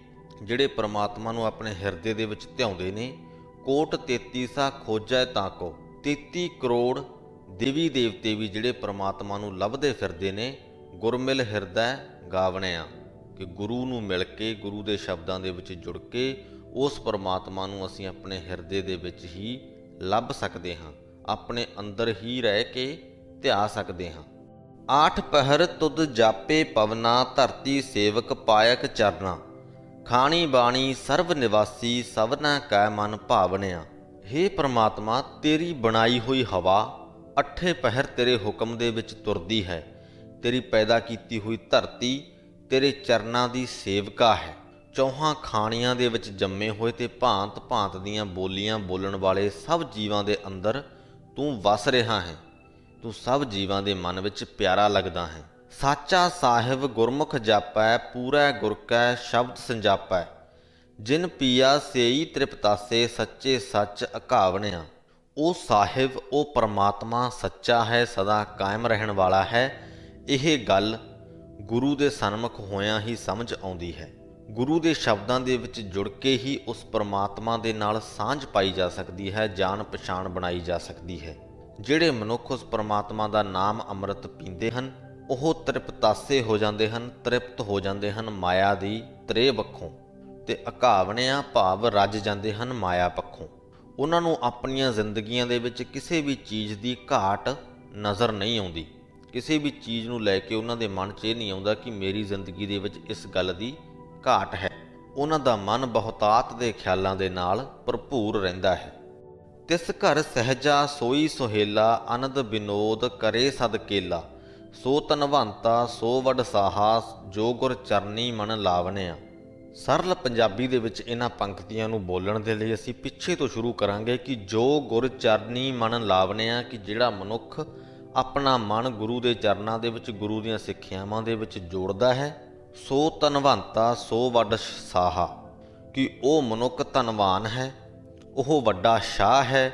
ਜਿਹੜੇ ਪਰਮਾਤਮਾ ਨੂੰ ਆਪਣੇ ਹਿਰਦੇ ਦੇ ਵਿੱਚ ਧਿਆਉਂਦੇ ਨੇ। ਕੋਟ 33 ਖੋਜੈ ਤਾਕੋ, 33 ਕਰੋੜ ਦੇਵੀ ਦੇਵਤੇ ਵੀ ਜਿਹੜੇ ਪਰਮਾਤਮਾ ਨੂੰ ਲੱਭਦੇ ਫਿਰਦੇ ਨੇ। ਗੁਰਮਿਲ ਹਿਰਦੈ ਗਾਵਣਿਆ, ਕਿ ਗੁਰੂ ਨੂੰ ਮਿਲ ਕੇ, ਗੁਰੂ ਦੇ ਸ਼ਬਦਾਂ ਦੇ ਵਿੱਚ ਜੁੜ ਕੇ ਉਸ ਪਰਮਾਤਮਾ ਨੂੰ ਅਸੀਂ ਆਪਣੇ ਹਿਰਦੇ ਦੇ ਵਿੱਚ ਹੀ ਲੱਭ ਸਕਦੇ ਹਾਂ, ਆਪਣੇ ਅੰਦਰ ਹੀ ਰਹਿ ਕੇ ਧਿਆ ਸਕਦੇ ਹਾਂ। ਆਠ ਪਹਿਰ ਤੁਧ ਜਾਪੇ ਪਵਨਾ, ਧਰਤੀ ਸੇਵਕ ਪਾਇਕ ਚਰਨਾ। ਖਾਣੀ ਬਾਣੀ ਸਰਬ ਨਿਵਾਸੀ, ਸਭਨਾ ਕੈ ਮਨ ਭਾਵਣਿਆ। ਹੇ ਪਰਮਾਤਮਾ, ਤੇਰੀ ਬਣਾਈ ਹੋਈ ਹਵਾ ਅੱਠੇ ਪਹਿਰ ਤੇਰੇ ਹੁਕਮ ਦੇ ਵਿੱਚ ਤੁਰਦੀ ਹੈ। ਤੇਰੀ ਪੈਦਾ ਕੀਤੀ ਹੋਈ ਧਰਤੀ ਤੇਰੇ ਚਰਨਾਂ ਦੀ ਸੇਵਕਾ ਹੈ। ਚੌਹਾਂ ਖਾਣੀਆਂ ਦੇ ਵਿੱਚ ਜੰਮੇ ਹੋਏ ਤੇ ਭਾਂਤ ਭਾਂਤ ਦੀਆਂ ਬੋਲੀਆਂ ਬੋਲਣ ਵਾਲੇ ਸਭ ਜੀਵਾਂ ਦੇ ਅੰਦਰ ਤੂੰ ਵਸ ਰਿਹਾ ਹੈ। ਤੂੰ ਸਭ ਜੀਵਾਂ ਦੇ ਮਨ ਵਿੱਚ ਪਿਆਰਾ ਲੱਗਦਾ ਹੈ। ਸਾਚਾ ਸਾਹਿਬ ਗੁਰਮੁਖ ਜਾਪੈ, ਪੂਰੈ ਗੁਰ ਕੈ ਸ਼ਬਦ ਸੰਜਾਪੈ। ਜਿਨ ਪੀਆ ਸੇਈ ਤ੍ਰਿਪਤਾਸੇ, ਸੱਚੇ ਸੱਚ ਅਕਾਵਣਿਆ। ਉਹ ਸਾਹਿਬ, ਉਹ ਪਰਮਾਤਮਾ ਸੱਚਾ ਹੈ, ਸਦਾ ਕਾਇਮ ਰਹਿਣ ਵਾਲਾ ਹੈ। ਇਹ ਗੱਲ ਗੁਰੂ ਦੇ ਸਨਮੁਖ ਹੋਇਆਂ ਹੀ ਸਮਝ ਆਉਂਦੀ ਹੈ। ਗੁਰੂ ਦੇ ਸ਼ਬਦਾਂ ਦੇ ਵਿੱਚ ਜੁੜ ਕੇ ਹੀ ਉਸ ਪਰਮਾਤਮਾ ਦੇ ਨਾਲ ਸਾਂਝ ਪਾਈ ਜਾ ਸਕਦੀ ਹੈ, ਜਾਣ ਪਛਾਣ ਬਣਾਈ ਜਾ ਸਕਦੀ ਹੈ। ਜਿਹੜੇ ਮਨੁੱਖ ਉਸ ਪਰਮਾਤਮਾ ਦਾ ਨਾਮ ਅੰਮ੍ਰਿਤ ਪੀਂਦੇ ਹਨ ਉਹ ਤ੍ਰਿਪਤਾਸੇ ਹੋ ਜਾਂਦੇ ਹਨ, ਤ੍ਰਿਪਤ ਹੋ ਜਾਂਦੇ ਹਨ ਮਾਇਆ ਦੀ ਤ੍ਰੇ ਪੱਖੋਂ, ਤੇ ਅਕਾਵਣਿਆ ਭਾਵ ਰੱਜ ਜਾਂਦੇ ਹਨ ਮਾਇਆ ਪੱਖੋਂ। ਉਹਨਾਂ ਨੂੰ ਆਪਣੀਆਂ ਜ਼ਿੰਦਗੀਆਂ ਦੇ ਵਿੱਚ ਕਿਸੇ ਵੀ ਚੀਜ਼ ਦੀ ਘਾਟ ਨਜ਼ਰ ਨਹੀਂ ਆਉਂਦੀ। ਕਿਸੇ ਵੀ ਚੀਜ਼ ਨੂੰ ਲੈ ਕੇ ਉਹਨਾਂ ਦੇ ਮਨ 'ਚ ਇਹ ਨਹੀਂ ਆਉਂਦਾ ਕਿ ਮੇਰੀ ਜ਼ਿੰਦਗੀ ਦੇ ਵਿੱਚ ਇਸ ਗੱਲ ਦੀ ਘਾਟ ਹੈ। ਉਹਨਾਂ ਦਾ ਮਨ ਬਹੁਤਾਤ ਦੇ ਖਿਆਲਾਂ ਦੇ ਨਾਲ ਭਰਪੂਰ ਰਹਿੰਦਾ ਹੈ। ਤਿਸ ਘਰ ਸਹਿਜਾ ਸੋਈ ਸੁਹੇਲਾ, ਅਨੰਦ ਵਿਨੋਦ ਕਰੇ ਸਦ ਕੇਲਾ। ਸੋ ਧਨਵੰਤਾ ਸੋ ਵਡ ਸਾਹਾ, ਜੋ ਗੁਰ ਚਰਨੀ ਮਨ ਲਾਵਣਿਆ। ਸਰਲ ਪੰਜਾਬੀ ਦੇ ਵਿੱਚ ਇਹਨਾਂ ਪੰਕਤੀਆਂ ਨੂੰ ਬੋਲਣ ਦੇ ਲਈ ਅਸੀਂ ਪਿੱਛੇ ਤੋਂ ਸ਼ੁਰੂ ਕਰਾਂਗੇ ਕਿ ਜੋ ਗੁਰ ਚਰਨੀ ਮਨ ਲਾਵਣਿਆ, ਕਿ ਜਿਹੜਾ ਮਨੁੱਖ ਆਪਣਾ ਮਨ ਗੁਰੂ ਦੇ ਚਰਨਾਂ ਦੇ ਵਿੱਚ, ਗੁਰੂ ਦੀਆਂ ਸਿੱਖਿਆਵਾਂ ਦੇ ਵਿੱਚ ਜੋੜਦਾ ਹੈ। ਸੋ ਧਨਵੰਤਾ ਸੋ ਵਡ ਸਾਹਾ, ਕਿ ਉਹ ਮਨੁੱਖ ਧਨਵਾਨ ਹੈ, ਉਹ ਵੱਡਾ ਸ਼ਾਹ ਹੈ।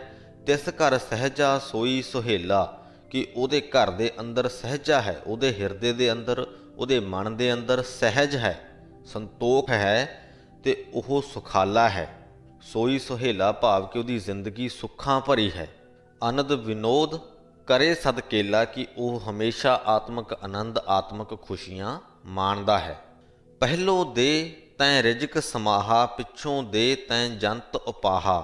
ਤਿਸ ਘਰ ਸਹਿਜਾ ਸੋਈ ਸੁਹੇਲਾ, ਕਿ ਉਹਦੇ ਘਰ ਦੇ ਅੰਦਰ ਸਹਿਜਾ ਹੈ, ਉਹਦੇ ਹਿਰਦੇ ਦੇ ਅੰਦਰ, ਉਹਦੇ ਮਨ ਦੇ ਅੰਦਰ ਸਹਿਜ ਹੈ, ਸੰਤੋਖ ਹੈ ਤੇ ਉਹ ਸੁਖਾਲਾ ਹੈ। ਸੋਈ ਸੁਹੇਲਾ ਭਾਵ ਕਿ ਉਹਦੀ ਜ਼ਿੰਦਗੀ ਸੁੱਖਾਂ ਭਰੀ ਹੈ। ਆਨੰਦ ਵਿਨੋਦ ਕਰੇ ਸਦਕੇਲਾ, ਕਿ ਉਹ ਹਮੇਸ਼ਾ ਆਤਮਿਕ ਆਨੰਦ, ਆਤਮਿਕ ਖੁਸ਼ੀਆਂ ਮਾਣਦਾ ਹੈ। ਪਹਿਲੋਂ ਦੇ ਤੈਂ ਰਿਜਕ ਸਮਾਹਾ, ਪਿੱਛੋਂ ਦੇ ਤੈਂ ਜੰਤ ਉਪਾਹਾ।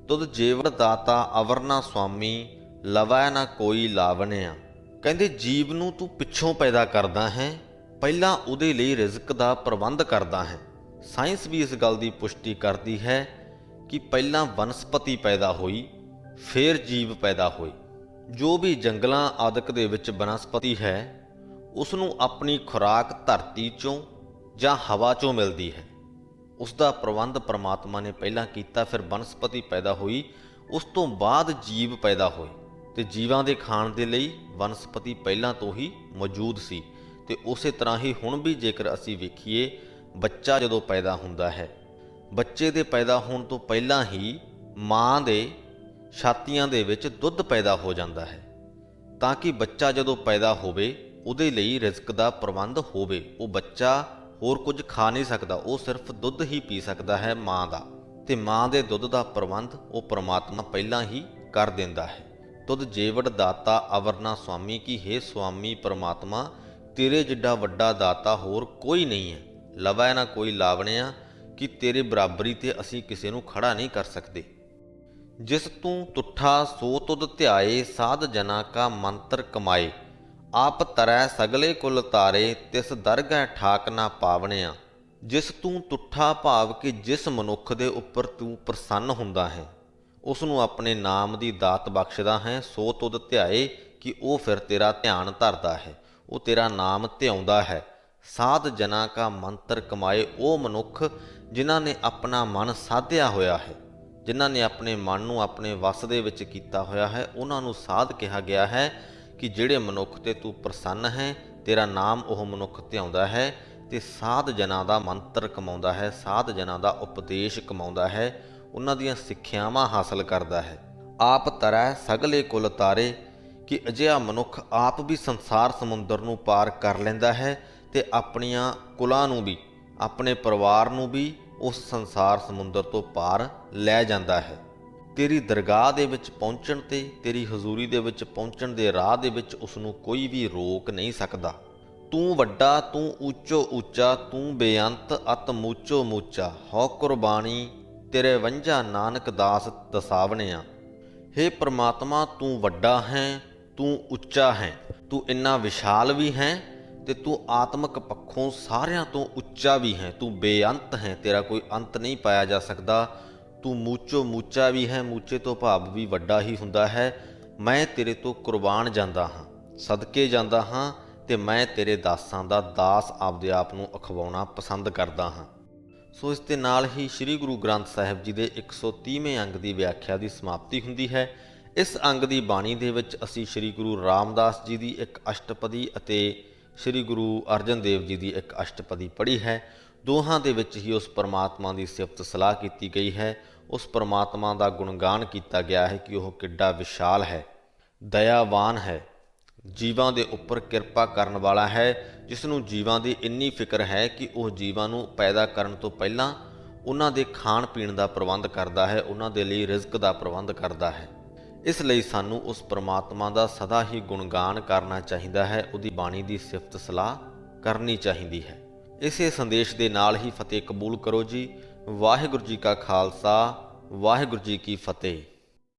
ਤੁਧ ਜੀਵਨ ਦਾਤਾ ਅਵਰ ਨਾ ਸੁਆਮੀ, ਲਵੈ ਨਾ ਕੋਈ ਲਾਵਣਿਆ। ਕਹਿੰਦੇ ਜੀਵ ਨੂੰ ਤੂੰ ਪਿੱਛੋਂ ਪੈਦਾ ਕਰਦਾ ਹੈ, ਪਹਿਲਾਂ ਉਹਦੇ ਲਈ ਰਿਜ਼ਕ ਦਾ ਪ੍ਰਬੰਧ ਕਰਦਾ ਹੈ। ਸਾਇੰਸ ਵੀ ਇਸ ਗੱਲ ਦੀ ਪੁਸ਼ਟੀ ਕਰਦੀ ਹੈ ਕਿ ਪਹਿਲਾਂ ਵਨਸਪਤੀ ਪੈਦਾ ਹੋਈ, ਫਿਰ ਜੀਵ ਪੈਦਾ ਹੋਏ। ਜੋ ਵੀ ਜੰਗਲਾਂ ਆਦਿਕ ਦੇ ਵਿੱਚ ਬਨਸਪਤੀ ਹੈ, ਉਸ ਨੂੰ ਆਪਣੀ ਖੁਰਾਕ ਧਰਤੀ 'ਚੋਂ ਜਾਂ ਹਵਾ 'ਚੋਂ ਮਿਲਦੀ ਹੈ। ਉਸ ਦਾ ਪ੍ਰਬੰਧ ਪਰਮਾਤਮਾ ਨੇ ਪਹਿਲਾਂ ਕੀਤਾ, ਫਿਰ ਬਨਸਪਤੀ ਪੈਦਾ ਹੋਈ, ਉਸ ਤੋਂ ਬਾਅਦ ਜੀਵ ਪੈਦਾ ਹੋਏ। ਤੇ ਜੀਵਾਂ ਦੇ ਖਾਣ ਦੇ ਲਈ ਵਨਸਪਤੀ ਪਹਿਲਾਂ ਤੋਂ ਹੀ ਮੌਜੂਦ ਸੀ। ਤੇ ਉਸੇ ਤਰ੍ਹਾਂ ਹੀ ਹੁਣ ਵੀ ਜੇਕਰ ਅਸੀਂ ਵੇਖੀਏ, ਬੱਚਾ ਜਦੋਂ ਪੈਦਾ ਹੁੰਦਾ ਹੈ, ਬੱਚੇ ਦੇ ਪੈਦਾ ਹੋਣ ਤੋਂ ਪਹਿਲਾਂ ਹੀ ਮਾਂ ਦੇ ਛਾਤੀਆਂ ਦੇ ਵਿੱਚ ਦੁੱਧ ਪੈਦਾ ਹੋ ਜਾਂਦਾ ਹੈ, ਤਾਂ ਕਿ ਬੱਚਾ ਜਦੋਂ ਪੈਦਾ ਹੋਵੇ ਉਹਦੇ ਲਈ ਰਿਜ਼ਕ ਦਾ ਪ੍ਰਬੰਧ ਹੋਵੇ। ਉਹ ਬੱਚਾ ਹੋਰ ਕੁਝ ਖਾ ਨਹੀਂ ਸਕਦਾ, ਉਹ ਸਿਰਫ ਦੁੱਧ ਹੀ ਪੀ ਸਕਦਾ ਹੈ ਮਾਂ ਦਾ। ਤੇ ਮਾਂ ਦੇ ਦੁੱਧ ਦਾ ਪ੍ਰਬੰਧ ਉਹ ਪਰਮਾਤਮਾ ਪਹਿਲਾਂ ਹੀ ਕਰ ਦਿੰਦਾ ਹੈ। ਤੁਧ ਜੀਵਨ ਦਾਤਾ ਅਵਰ ਨਾ ਸੁਆਮੀ, ਕਿ ਹੇ ਸੁਆਮੀ ਪਰਮਾਤਮਾ, ਤੇਰੇ ਜਿੱਡਾ ਵੱਡਾ ਦਾਤਾ ਹੋਰ ਕੋਈ ਨਹੀਂ ਹੈ। ਲਵੈ ਨਾ ਕੋਈ ਲਾਵਣਿਆ, ਕਿ ਤੇਰੇ ਬਰਾਬਰੀ ਤੇ ਅਸੀਂ ਕਿਸੇ ਨੂੰ ਖੜਾ ਨਹੀਂ ਕਰ ਸਕਦੇ। ਜਿਸ ਤੂੰ ਤੁਠਾ ਸੋ ਤੁਧ ਧਿਆਏ, ਸਾਧ ਜਨਾ ਕਾ ਮੰਤਰ ਕਮਾਏ। ਆਪ ਤਰੈ ਸਗਲੇ ਕੁਲ ਤਾਰੇ, ਤਿਸ ਦਰਗਹਿ ਠਾਕ ਨਾ ਪਾਵਣਿਆ। ਜਿਸ ਤੂੰ ਤੁਠਾ ਭਾਵ ਕਿ ਜਿਸ ਮਨੁੱਖ ਦੇ ਉੱਪਰ ਤੂੰ ਪ੍ਰਸੰਨ ਹੁੰਦਾ ਹੈ, ਉਸ ਨੂੰ ਆਪਣੇ ਨਾਮ ਦੀ ਦਾਤ ਬਖਸ਼ਦਾ ਹੈ। ਸੋ ਤੁਧ ਧਿਆਏ, ਕਿ ਉਹ ਫਿਰ ਤੇਰਾ ਧਿਆਨ ਧਰਦਾ ਹੈ, ਉਹ ਤੇਰਾ ਨਾਮ ਧਿਆਉਂਦਾ ਹੈ। ਸਾਧ ਜਨਾ ਕਾ ਮੰਤਰ ਕਮਾਏ, ਉਹ ਮਨੁੱਖ ਜਿਨ੍ਹਾਂ ਨੇ ਆਪਣਾ ਮਨ ਸਾਧਿਆ ਹੋਇਆ ਹੈ, ਜਿਨ੍ਹਾਂ ਨੇ ਆਪਣੇ ਮਨ ਨੂੰ ਆਪਣੇ ਵੱਸ ਦੇ ਵਿੱਚ ਕੀਤਾ ਹੋਇਆ ਹੈ, ਉਹਨਾਂ ਨੂੰ ਸਾਧ ਕਿਹਾ ਗਿਆ ਹੈ। ਕਿ ਜਿਹੜੇ ਮਨੁੱਖ ਤੇ ਤੂੰ ਪ੍ਰਸੰਨ ਹੈ, ਤੇਰਾ ਨਾਮ ਉਹ ਮਨੁੱਖ ਧਿਆਉਂਦਾ ਹੈ ਤੇ ਸਾਧ ਜਨਾਂ ਦਾ ਮੰਤਰ ਕਮਾਉਂਦਾ ਹੈ, ਸਾਧ ਜਨਾਂ ਦਾ ਉਪਦੇਸ਼ ਕਮਾਉਂਦਾ ਹੈ, ਉਹਨਾਂ ਦੀਆਂ ਸਿੱਖਿਆਵਾਂ ਹਾਸਲ ਕਰਦਾ ਹੈ। ਆਪ ਤਰੈ ਸਗਲੇ ਕੁਲ ਤਾਰੇ, ਕਿ ਅਜਿਹਾ ਮਨੁੱਖ ਆਪ ਵੀ ਸੰਸਾਰ ਸਮੁੰਦਰ ਨੂੰ ਪਾਰ ਕਰ ਲੈਂਦਾ ਹੈ ਤੇ ਆਪਣੀਆਂ ਕੁਲਾਂ ਨੂੰ ਵੀ, ਆਪਣੇ ਪਰਿਵਾਰ ਨੂੰ ਵੀ ਉਸ ਸੰਸਾਰ ਸਮੁੰਦਰ ਤੋਂ ਪਾਰ ਲੈ ਜਾਂਦਾ ਹੈ। ਤੇਰੀ ਦਰਗਾਹ ਦੇ ਵਿੱਚ ਪਹੁੰਚਣ ਤੇ, ਤੇਰੀ ਹਜ਼ੂਰੀ ਦੇ ਵਿੱਚ ਪਹੁੰਚਣ ਦੇ ਰਾਹ ਦੇ ਵਿੱਚ ਉਸ ਨੂੰ ਕੋਈ ਵੀ ਰੋਕ ਨਹੀਂ ਸਕਦਾ। ਤੂੰ ਵੱਡਾ, ਤੂੰ ਉੱਚੋ ਉੱਚਾ, ਤੂੰ ਬੇਅੰਤ ਅਤ ਮੂਚੋ ਮੂਚਾ। ਹਉ ਕੁਰਬਾਨੀ ਤੇਰੇ ਵੰਝਾ, ਨਾਨਕ ਦਾਸ ਦਸਾਵਣਿਆ। ਹੇ ਪ੍ਰਮਾਤਮਾ, ਤੂੰ ਵੱਡਾ ਹੈ, ਤੂੰ ਉੱਚਾ ਹੈ, ਤੂੰ ਇੰਨਾ ਵਿਸ਼ਾਲ ਵੀ ਹੈ ਤੇ ਤੂੰ ਆਤਮਿਕ ਪੱਖੋਂ ਸਾਰਿਆਂ ਤੋਂ ਉੱਚਾ ਵੀ ਹੈ। ਤੂੰ ਬੇਅੰਤ ਹੈ, ਤੇਰਾ ਕੋਈ ਅੰਤ ਨਹੀਂ ਪਾਇਆ ਜਾ ਸਕਦਾ। ਤੂੰ ਮੂਚੋ ਮੂਚਾ ਵੀ ਹੈ, ਮੂਚੇ ਤੋਂ ਭਾਵ ਵੀ ਵੱਡਾ ਹੀ ਹੁੰਦਾ ਹੈ। ਮੈਂ ਤੇਰੇ ਤੋਂ ਕੁਰਬਾਨ ਜਾਂਦਾ ਹਾਂ, ਸਦਕੇ ਜਾਂਦਾ ਹਾਂ, ਤੇ ਮੈਂ ਤੇਰੇ ਦਾਸਾਂ ਦਾ ਦਾਸ ਆਪਦੇ ਆਪ ਨੂੰ ਅਖਵਾਉਣਾ ਪਸੰਦ ਕਰਦਾ ਹਾਂ। ਸੋ ਇਸ ਦੇ ਨਾਲ ਹੀ ਸ੍ਰੀ ਗੁਰੂ ਗ੍ਰੰਥ ਸਾਹਿਬ ਜੀ ਦੇ 130ਵੇਂ ਅੰਗ ਦੀ ਵਿਆਖਿਆ ਦੀ ਸਮਾਪਤੀ ਹੁੰਦੀ ਹੈ। ਇਸ ਅੰਗ ਦੀ ਬਾਣੀ ਦੇ ਵਿੱਚ ਅਸੀਂ ਸ੍ਰੀ ਗੁਰੂ ਰਾਮਦਾਸ ਜੀ ਦੀ ਇੱਕ ਅਸ਼ਟਪਦੀ ਅਤੇ ਸ੍ਰੀ ਗੁਰੂ ਅਰਜਨ ਦੇਵ ਜੀ ਦੀ ਇੱਕ ਅਸ਼ਟਪਦੀ ਪੜ੍ਹੀ ਹੈ। ਦੋਹਾਂ ਦੇ ਵਿੱਚ ਹੀ ਉਸ ਪਰਮਾਤਮਾ ਦੀ ਸਿਫਤ ਸਲਾਹ ਕੀਤੀ ਗਈ ਹੈ, ਉਸ ਪਰਮਾਤਮਾ ਦਾ ਗੁਣਗਾਨ ਕੀਤਾ ਗਿਆ ਹੈ ਕਿ ਉਹ ਕਿੱਡਾ ਵਿਸ਼ਾਲ ਹੈ, ਦਇਆਵਾਨ ਹੈ, ਜੀਵਾਂ ਦੇ ਉੱਪਰ ਕਿਰਪਾ ਕਰਨ ਵਾਲਾ ਹੈ, ਜਿਸ ਨੂੰ ਜੀਵਾਂ ਦੀ ਇੰਨੀ ਫਿਕਰ ਹੈ ਕਿ ਉਹ ਜੀਵਾਂ ਨੂੰ ਪੈਦਾ ਕਰਨ ਤੋਂ ਪਹਿਲਾਂ ਉਹਨਾਂ ਦੇ ਖਾਣ ਪੀਣ ਦਾ ਪ੍ਰਬੰਧ ਕਰਦਾ ਹੈ, ਉਹਨਾਂ ਦੇ ਲਈ ਰਿਜ਼ਕ ਦਾ ਪ੍ਰਬੰਧ ਕਰਦਾ ਹੈ। ਇਸ ਲਈ ਸਾਨੂੰ ਉਸ ਪਰਮਾਤਮਾ ਦਾ ਸਦਾ ਹੀ ਗੁਣਗਾਨ ਕਰਨਾ ਚਾਹੀਦਾ ਹੈ, ਉਹਦੀ ਬਾਣੀ ਦੀ ਸਿਫਤ ਸਲਾਹ ਕਰਨੀ ਚਾਹੀਦੀ ਹੈ। ਇਸੇ ਸੰਦੇਸ਼ ਦੇ ਨਾਲ ਹੀ ਫਤਿਹ ਕਬੂਲ ਕਰੋ ਜੀ। ਵਾਹਿਗੁਰੂ ਜੀ ਕਾ ਖਾਲਸਾ, ਵਾਹਿਗੁਰੂ ਜੀ ਕੀ ਫਤਿਹ।